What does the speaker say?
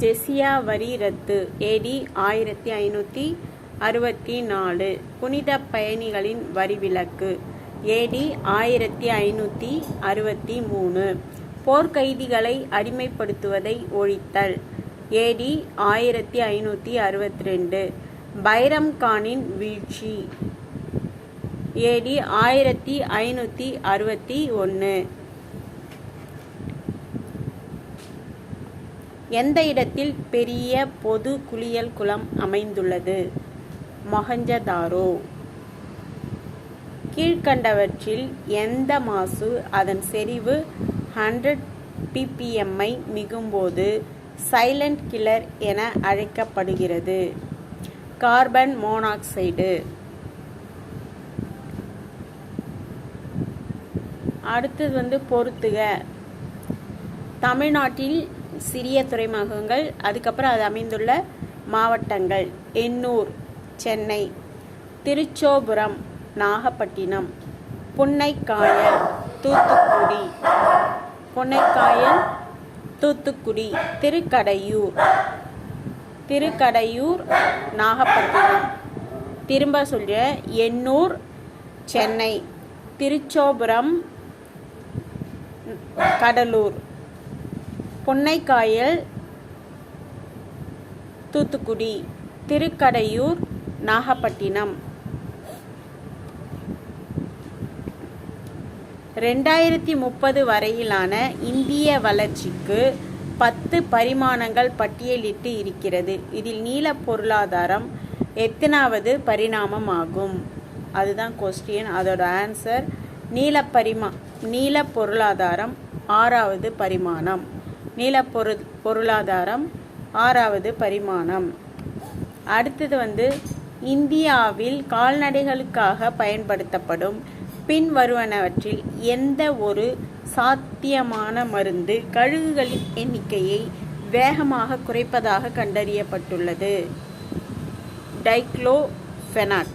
ஜெசியா வரி ரத்து ஏடி 1564. புனித பயணிகளின் வரி விலக்கு ஏடி 1563. போர்க்கைதிகளை அடிமைப்படுத்துவதை ஒழித்தல் ஏடி 1562. பைரம் கானின் வீழ்ச்சி ஏடி 1561. எந்த இடத்தில் பெரிய பொது குளியல் குளம் அமைந்துள்ளது? மொஹஞ்சதாரோ. கீழ்கண்டவற்றில் எந்த மாசு அதன் செறிவு 100 ppm மிகும்போது சைலண்ட் கில்லர் என அழைக்கப்படுகிறது? Carbon monoxide. அடுத்தது பொறுத்துக. தமிழ்நாட்டில் சிறிய துறைமுகங்கள், அதுக்கப்புறம் அது அமைந்துள்ள மாவட்டங்கள்: எண்ணூர் சென்னை, திருச்சோபுரம் நாகப்பட்டினம், புன்னைக்காயல் தூத்துக்குடி, திருக்கடையூர் நாகப்பட்டினம். திரும்ப சொல்ற: எண்ணூர் சென்னை, திருச்சோபுரம் கடலூர், புன்னைக்காயல் தூத்துக்குடி, திருக்கடையூர் நாகப்பட்டினம். 2030 வரையிலான இந்திய வளர்ச்சிக்கு 10 பரிமாணங்கள் பட்டியலிட்டு இருக்கிறது. இதில் நீல பொருளாதாரம் எத்தனாவது பரிணாமமாகும்? அதுதான் கொஸ்டின். அதோட ஆன்சர் நீல பொருளாதாரம் 6வது பரிமாணம். பொருளாதாரம் 6வது பரிமாணம். அடுத்தது இந்தியாவில் கால்நடைகளுக்காக பயன்படுத்தப்படும் பின்வருவனவற்றில் எந்த ஒரு சாத்தியமான மருந்து கழுகுகளின் எண்ணிக்கையை வேகமாக குறைப்பதாக கண்டறியப்பட்டுள்ளது? டைக்ளோஃபெனாக்.